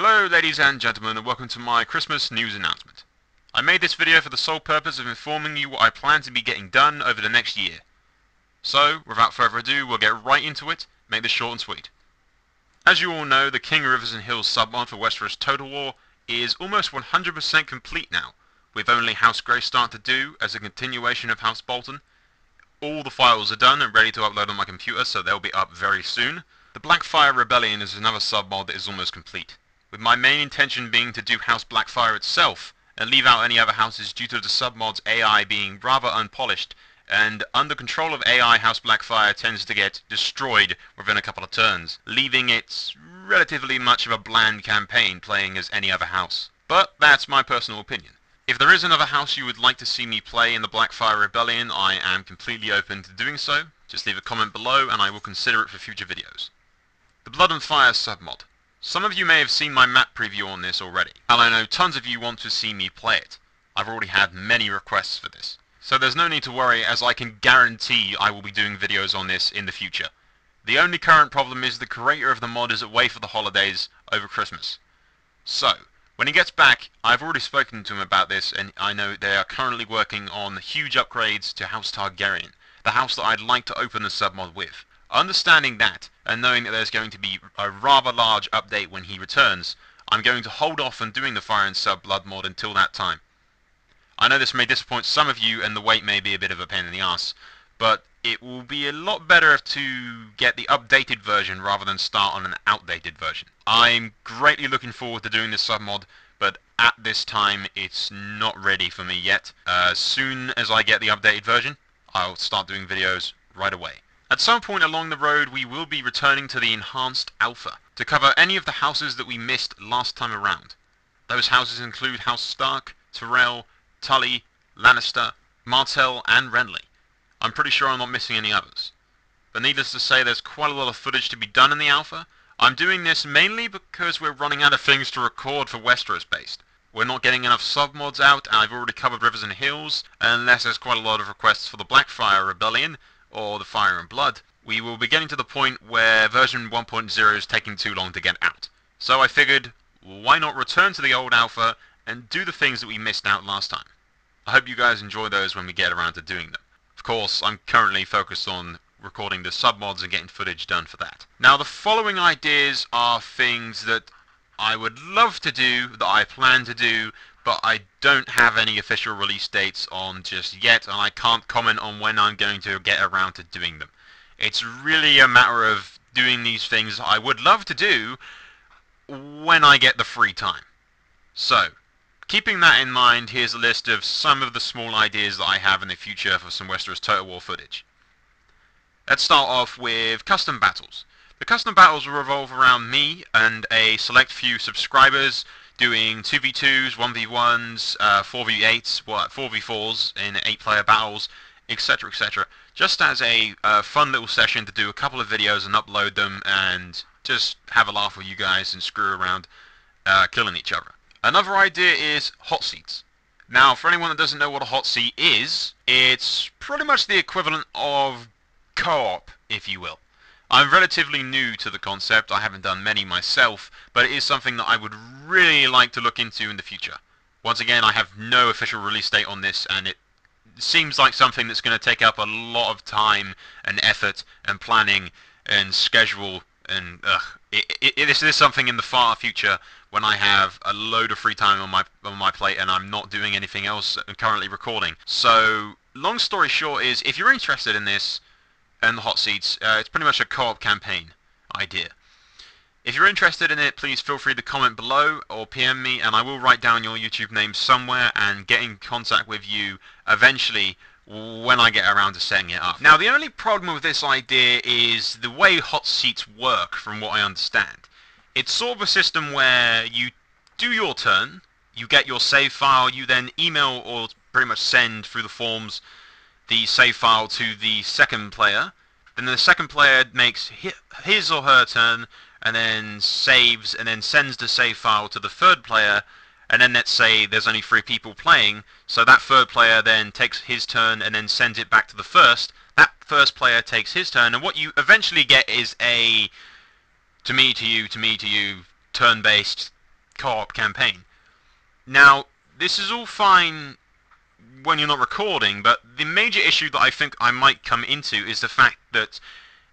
Hello ladies and gentlemen, and welcome to my Christmas news announcement. I made this video for the sole purpose of informing you what I plan to be getting done over the next year. So, without further ado, we'll get right into it, make this short and sweet. As you all know, the King Rivers and Hills submod for Westeros Total War is almost 100% complete now, with only House Greystart to do as a continuation of House Bolton. All the files are done and ready to upload on my computer, so they'll be up very soon. The Blackfire Rebellion is another submod that is almost complete, with my main intention being to do House Blackfire itself, and leave out any other houses due to the submod's AI being rather unpolished, and under control of AI, House Blackfire tends to get destroyed within a couple of turns, leaving it relatively much of a bland campaign playing as any other house. But that's my personal opinion. If there is another house you would like to see me play in the Blackfire Rebellion, I am completely open to doing so. Just leave a comment below and I will consider it for future videos. The Blood and Fire submod. Some of you may have seen my map preview on this already, and I know tons of you want to see me play it. I've already had many requests for this, so there's no need to worry, as I can guarantee I will be doing videos on this in the future. The only current problem is the creator of the mod is away for the holidays over Christmas. So, when he gets back, I've already spoken to him about this, and I know they are currently working on huge upgrades to House Targaryen, the house that I'd like to open the submod with. Understanding that, and knowing that there's going to be a rather large update when he returns, I'm going to hold off on doing the Fire and Sub Blood mod until that time. I know this may disappoint some of you and the wait may be a bit of a pain in the ass, but it will be a lot better to get the updated version rather than start on an outdated version. I'm greatly looking forward to doing this submod, but at this time it's not ready for me yet. As soon as I get the updated version, I'll start doing videos right away. At some point along the road we will be returning to the Enhanced Alpha to cover any of the houses that we missed last time around. Those houses include House Stark, Tyrell, Tully, Lannister, Martell and Renly. I'm pretty sure I'm not missing any others. But needless to say, there's quite a lot of footage to be done in the Alpha. I'm doing this mainly because we're running out of things to record for Westeros based. We're not getting enough submods out, and I've already covered Rivers and Hills, unless there's quite a lot of requests for the Blackfire Rebellion, or the Fire and Blood. We will be getting to the point where version 1.0 is taking too long to get out. So I figured, why not return to the old Alpha and do the things that we missed out last time. I hope you guys enjoy those when we get around to doing them. Of course, I'm currently focused on recording the submods and getting footage done for that. Now, the following ideas are things that I would love to do, that I plan to do, but I don't have any official release dates on just yet, and I can't comment on when I'm going to get around to doing them. It's really a matter of doing these things I would love to do when I get the free time. So, keeping that in mind, here's a list of some of the small ideas that I have in the future for some Westeros Total War footage. Let's start off with custom battles. The custom battles will revolve around me and a select few subscribers doing 2v2s, 1v1s, 4v8s, 4v4s in 8-player battles, etc, etc. Just as a fun little session to do a couple of videos and upload them and just have a laugh with you guys and screw around killing each other. Another idea is hot seats. Now, for anyone that doesn't know what a hot seat is, it's pretty much the equivalent of co-op, if you will. I'm relatively new to the concept, I haven't done many myself, but it is something that I would really like to look into in the future. Once again, I have no official release date on this, and it seems like something that's going to take up a lot of time and effort and planning and schedule, and this is something in the far future when I have a load of free time on my plate and I'm not doing anything else and currently recording. So, long story short is, if you're interested in this, and the hot seats, it's pretty much a co-op campaign idea. If you're interested in it, please feel free to comment below or PM me, and I will write down your YouTube name somewhere and get in contact with you eventually when I get around to setting it up. Now, the only problem with this idea is the way hot seats work, from what I understand. It's sort of a system where you do your turn, you get your save file, you then email or pretty much send through the forms the save file to the second player, then the second player makes his or her turn and then saves and then sends the save file to the third player, and then let's say there's only 3 people playing, so that third player then takes his turn and then sends it back to the first. That first player takes his turn, and what you eventually get is a to me to you, turn-based co-op campaign. Now, this is all fine when you're not recording, but the major issue that I think I might come into is the fact that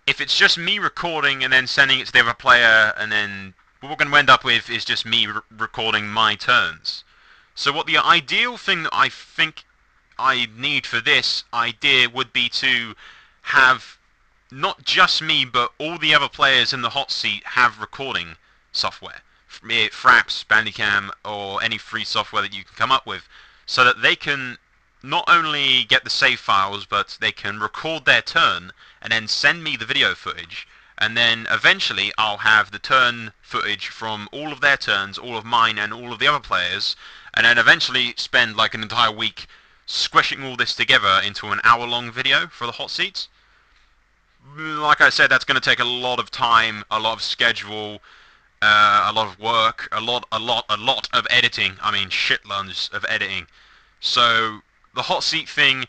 if it's just me recording and then sending it to the other player, and then what we're going to end up with is just me recording my turns. So what the ideal thing that I think I need for this idea would be to have not just me, but all the other players in the hot seat have recording software, be it Fraps, Bandicam, or any free software that you can come up with, so that they can not only get the save files, but they can record their turn and then send me the video footage, and then eventually I'll have the turn footage from all of their turns, all of mine and all of the other players, and then eventually spend like an entire week squishing all this together into an hour-long video for the hot seats. Like I said, that's going to take a lot of time, a lot of schedule, a lot of work, a lot of editing. I mean, shitloads of editing. So the hot seat thing,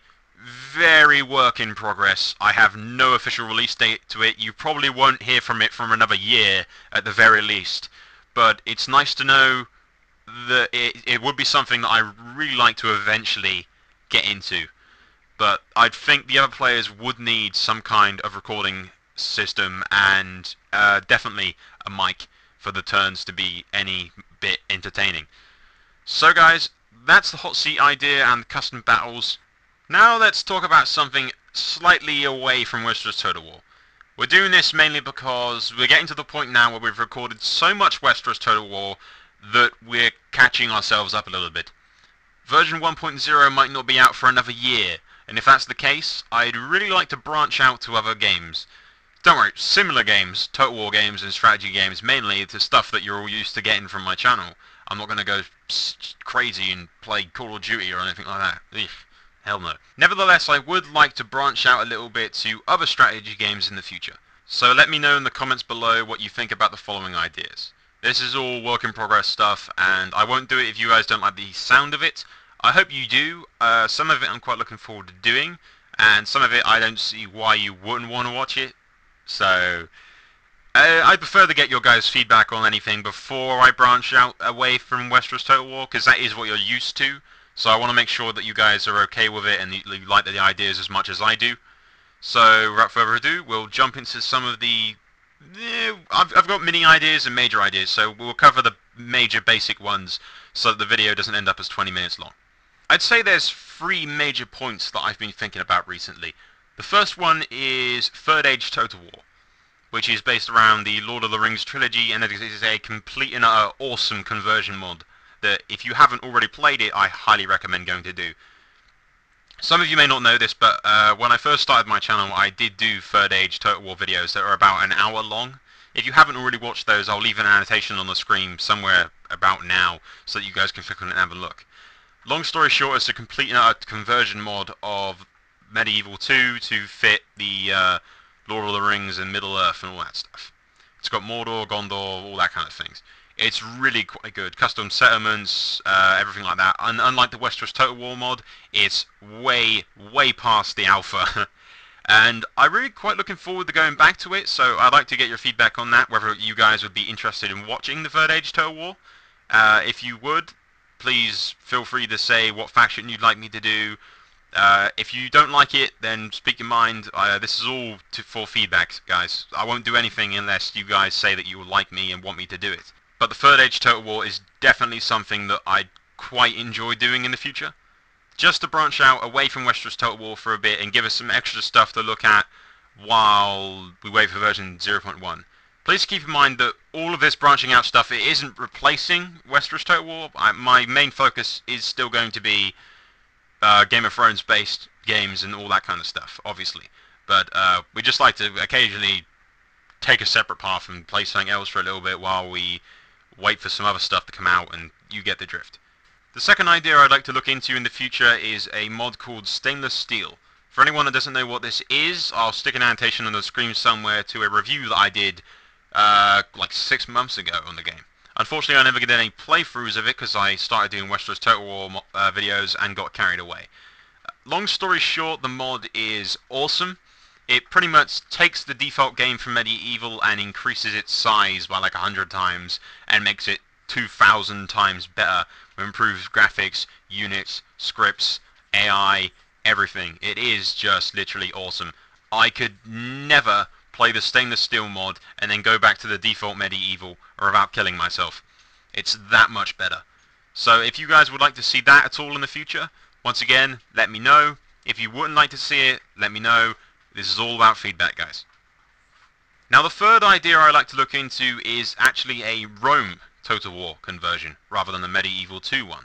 very work in progress. I have no official release date to it. You probably won't hear from it from another year at the very least. But it's nice to know that it would be something that I really like to eventually get into. But I think the other players would need some kind of recording system and definitely a mic for the turns to be any bit entertaining. So guys, that's the hot seat idea and the custom battles. Now let's talk about something slightly away from Westeros Total War. We're doing this mainly because we're getting to the point now where we've recorded so much Westeros Total War that we're catching ourselves up a little bit. Version 1.0 might not be out for another year, and if that's the case, I'd really like to branch out to other games. Don't worry, similar games, Total War games and strategy games, mainly to stuff that you're all used to getting from my channel. I'm not going to go crazy and play Call of Duty or anything like that. Ugh, hell no. Nevertheless, I would like to branch out a little bit to other strategy games in the future. So let me know in the comments below what you think about the following ideas. This is all work in progress stuff, and I won't do it if you guys don't like the sound of it. I hope you do. Some of it I'm quite looking forward to doing, and some of it I don't see why you wouldn't want to watch it. So I prefer to get your guys' feedback on anything before I branch out away from Westeros Total War, because that is what you're used to. So I want to make sure that you guys are okay with it and you like the ideas as much as I do. So without further ado, we'll jump into some of the... I've got mini ideas and major ideas, so we'll cover the major basic ones so that the video doesn't end up as 20 minutes long. I'd say there's 3 major points that I've been thinking about recently. The first one is Third Age Total War, which is based around the Lord of the Rings trilogy, and it is a complete and utter awesome conversion mod that if you haven't already played it, I highly recommend going to do. Some of you may not know this, but when I first started my channel, I did do Third Age Total War videos that are about an hour long. If you haven't already watched those, I'll leave an annotation on the screen somewhere about now so that you guys can click on it and have a look. Long story short, it's a complete and utter conversion mod of Medieval 2 to fit the Lord of the Rings and Middle-earth and all that stuff. It's got Mordor, Gondor, all that kind of things. It's really quite good. Custom settlements, everything like that. And unlike the Westeros Total War mod, it's way past the alpha. And I'm really quite looking forward to going back to it, so I'd like to get your feedback on that, whether you guys would be interested in watching the Third Age Total War. If you would, please feel free to say what faction you'd like me to do. If you don't like it, then speak your mind. This is all for feedback, guys. I won't do anything unless you guys say that you like me and want me to do it. But the Third Age Total War is definitely something that I'd quite enjoy doing in the future. Just to branch out away from Westeros Total War for a bit and give us some extra stuff to look at while we wait for version 0.1. Please keep in mind that all of this branching out stuff, it isn't replacing Westeros Total War. My main focus is still going to be Game of Thrones based games and all that kind of stuff, obviously. But we just like to occasionally take a separate path and play something else for a little bit while we wait for some other stuff to come out, and you get the drift. The second idea I'd like to look into in the future is a mod called Stainless Steel. For anyone that doesn't know what this is, I'll stick an annotation on the screen somewhere to a review that I did like 6 months ago on the game. Unfortunately, I never did any playthroughs of it because I started doing Westeros Total War videos and got carried away. Long story short, the mod is awesome. It pretty much takes the default game from Medieval and increases its size by like 100 times and makes it 2,000 times better with improved graphics, units, scripts, AI, everything. It is just literally awesome. I could never play the stainless steel mod and then go back to the default medieval or without killing myself. It's that much better. So if you guys would like to see that at all in the future, once again, let me know. If you wouldn't like to see it, let me know. This is all about feedback, guys. Now the third idea I like to look into is actually a Rome Total War conversion, rather than the Medieval 2 one.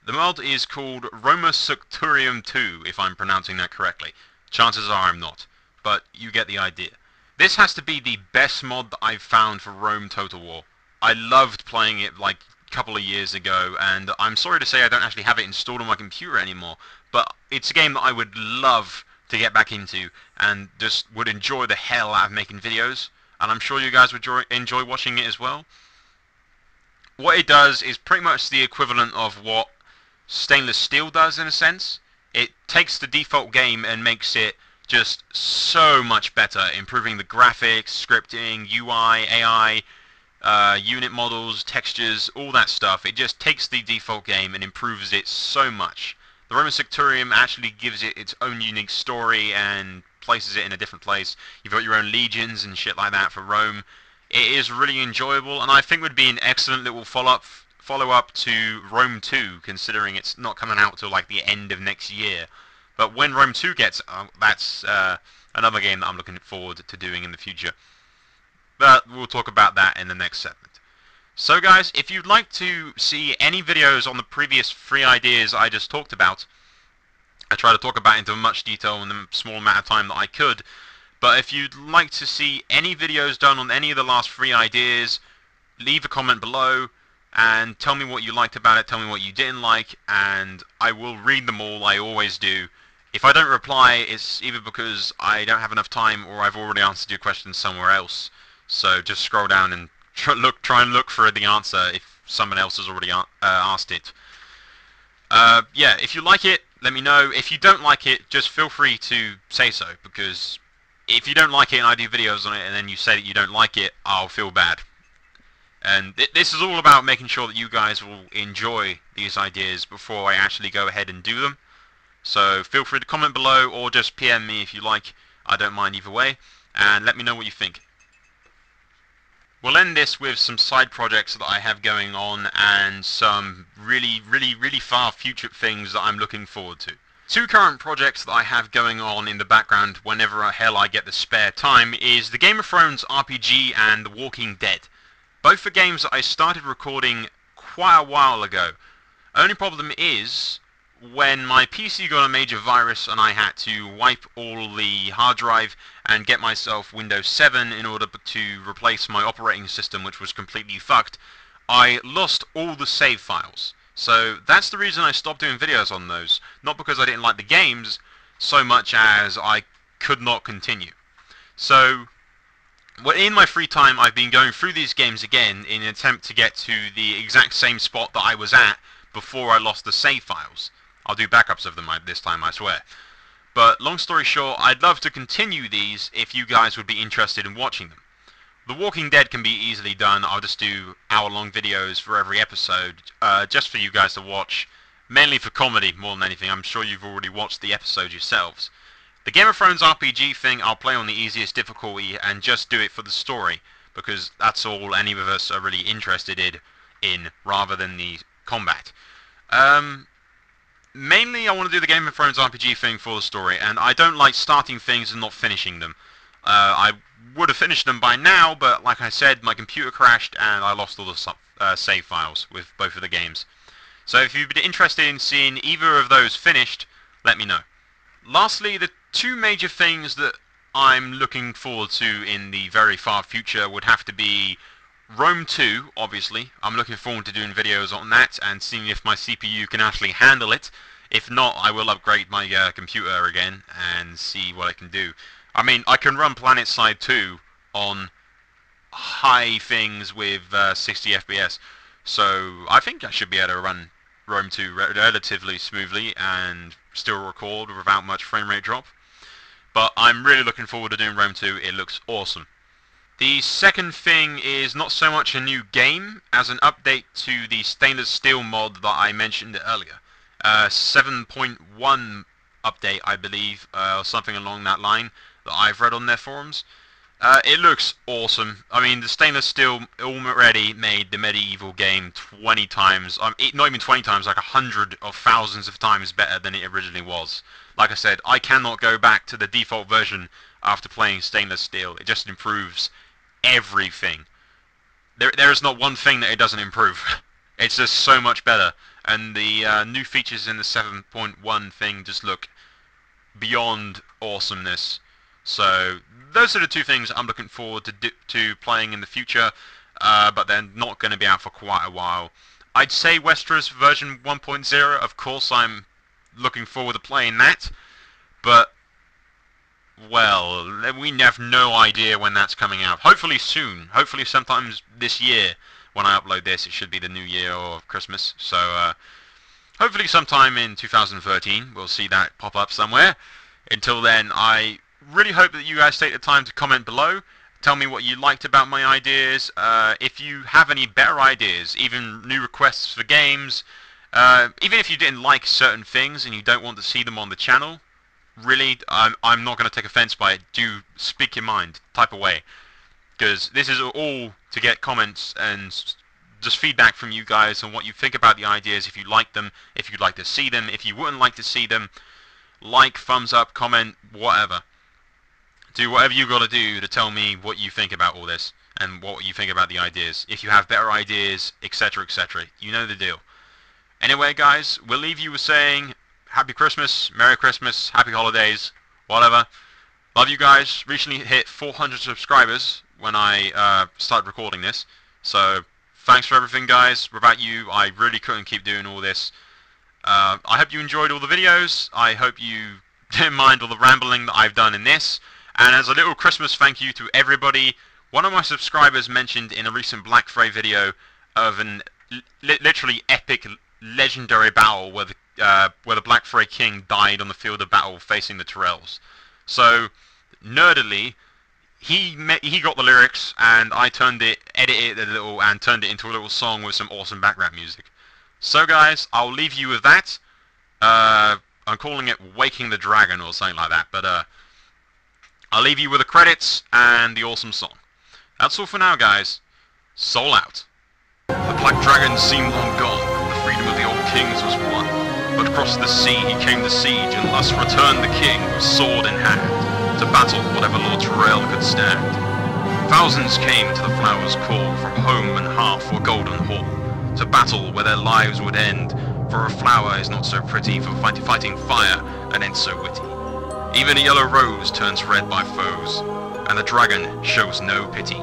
The mod is called Roma Sucturium 2, if I'm pronouncing that correctly. Chances are I'm not, but you get the idea. This has to be the best mod that I've found for Rome Total War. I loved playing it like a couple of years ago, and I'm sorry to say I don't actually have it installed on my computer anymore, but it's a game that I would love to get back into, and just would enjoy the hell out of making videos, and I'm sure you guys would enjoy watching it as well. What it does is pretty much the equivalent of what stainless steel does in a sense. It takes the default game and makes it just so much better, improving the graphics, scripting, UI, AI, unit models, textures, all that stuff. It just takes the default game and improves it so much. The Roman Sectorium actually gives it its own unique story and places it in a different place. You've got your own legions and shit like that for Rome. It is really enjoyable, and I think would be an excellent little follow-up to Rome 2, considering it's not coming out till like the end of next year. But when Rome 2 gets out, that's another game that I'm looking forward to doing in the future. But we'll talk about that in the next segment. So guys, if you'd like to see any videos on the previous 3 ideas I just talked about, I try to talk about into much detail in the small amount of time that I could, but if you'd like to see any videos done on any of the last 3 ideas, leave a comment below and tell me what you liked about it, tell me what you didn't like, and I will read them all, I always do. If I don't reply, it's either because I don't have enough time or I've already answered your question somewhere else. So just scroll down and try and look for the answer if someone else has already asked it. Yeah, if you like it, let me know. If you don't like it, just feel free to say so, because if you don't like it and I do videos on it and then you say that you don't like it, I'll feel bad. And this is all about making sure that you guys will enjoy these ideas before I actually go ahead and do them. So feel free to comment below or just PM me if you like. I don't mind either way. And let me know what you think. We'll end this with some side projects that I have going on and some really far future things that I'm looking forward to. 2 current projects that I have going on in the background whenever hell I get the spare time is the Game of Thrones RPG and The Walking Dead. Both are games that I started recording quite a while ago. Only problem is, when my PC got a major virus and I had to wipe all the hard drive and get myself Windows 7 in order to replace my operating system, which was completely fucked, I lost all the save files. So that's the reason I stopped doing videos on those. Not because I didn't like the games, so much as I could not continue. So in my free time, I've been going through these games again in an attempt to get to the exact same spot that I was at before I lost the save files. I'll do backups of them this time, I swear. But long story short, I'd love to continue these if you guys would be interested in watching them. The Walking Dead can be easily done. I'll just do hour-long videos for every episode, just for you guys to watch, mainly for comedy more than anything. I'm sure you've already watched the episodes yourselves. The Game of Thrones RPG thing, I'll play on the easiest difficulty and just do it for the story, because that's all any of us are really interested in rather than the combat. Mainly I want to do the Game of Thrones RPG thing for the story, and I don't like starting things and not finishing them. I would have finished them by now, but like I said, my computer crashed and I lost all the save files with both of the games. So if you'd be interested in seeing either of those finished, let me know. Lastly, the 2 major things that I'm looking forward to in the very far future would have to be Rome 2, obviously. I'm looking forward to doing videos on that and seeing if my CPU can actually handle it. If not, I will upgrade my computer again and see what I can do. I mean, I can run PlanetSide 2 on high things with 60 FPS, so I think I should be able to run Rome 2 relatively smoothly and still record without much frame rate drop. But I'm really looking forward to doing Rome 2. It looks awesome. The second thing is not so much a new game as an update to the stainless steel mod that I mentioned earlier. 7.1 update, I believe, or something along that line that I've read on their forums. It looks awesome. I mean, the stainless steel already made the medieval game 20 times, not even 20 times, like 100 or thousands of times better than it originally was. Like I said, I cannot go back to the default version after playing stainless steel. It just improves everything. There is not one thing that it doesn't improve. It's just so much better. And the new features in the 7.1 thing just look beyond awesomeness. So those are the two things I'm looking forward to playing in the future, but they're not going to be out for quite a while. I'd say Westeros version 1.0, of course I'm looking forward to playing that, but, well, we have no idea when that's coming out. Hopefully soon, hopefully sometime this year when I upload this. It should be the New Year or Christmas, so hopefully sometime in 2013 we'll see that pop up somewhere. Until then, I really hope that you guys take the time to comment below. Tell me what you liked about my ideas. If you have any better ideas, even new requests for games, even if you didn't like certain things and you don't want to see them on the channel, really, I'm not going to take offense by it. Do speak your mind, type away. Because this is all to get comments and just feedback from you guys on what you think about the ideas, if you like them, if you'd like to see them, if you wouldn't like to see them. Like, thumbs up, comment, whatever. Do whatever you got to do to tell me what you think about all this and what you think about the ideas. If you have better ideas, etc, etc. You know the deal. Anyway, guys, we'll leave you with saying Happy Christmas, Merry Christmas, Happy Holidays, whatever. Love you guys. Recently hit 400 subscribers when I started recording this. So, thanks for everything, guys. Without you, I really couldn't keep doing all this. I hope you enjoyed all the videos. I hope you didn't mind all the rambling that I've done in this. And as a little Christmas thank you to everybody, one of my subscribers mentioned in a recent Black Friday video of an literally epic, legendary battle where the Black Friday King died on the field of battle facing the Tyrells. So, nerdily, he got the lyrics, and I edited it a little, and turned it into a little song with some awesome background music. So guys, I'll leave you with that. I'm calling it Waking the Dragon or something like that, but I'll leave you with the credits and the awesome song. That's all for now, guys. Soul out. The Black Dragon seemed long gone, the freedom of the old kings was won. But across the sea he came to siege, and thus returned the king with sword in hand, to battle whatever Lord Tyrell could stand. Thousands came to the Flower's call, from home and hearth or golden hall, to battle where their lives would end, for a flower is not so pretty for fighting fire, and ain't so witty. Even a yellow rose turns red by foes, and the dragon shows no pity.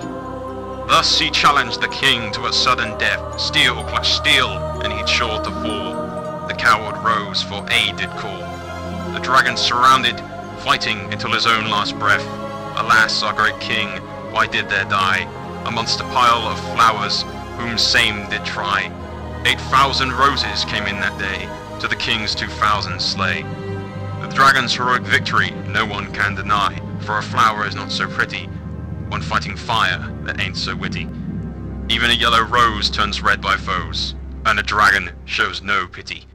Thus he challenged the king to a sudden death, steel clash steel, and he'd sure to fall. The coward rose for aid did call. The dragon surrounded, fighting until his own last breath. Alas, our great king, why did there die, amongst a pile of flowers, whom same did try? 8,000 roses came in that day, to the king's 2,000 slay. The dragon's heroic victory no one can deny, for a flower is not so pretty, when fighting fire that ain't so witty. Even a yellow rose turns red by foes, and a dragon shows no pity.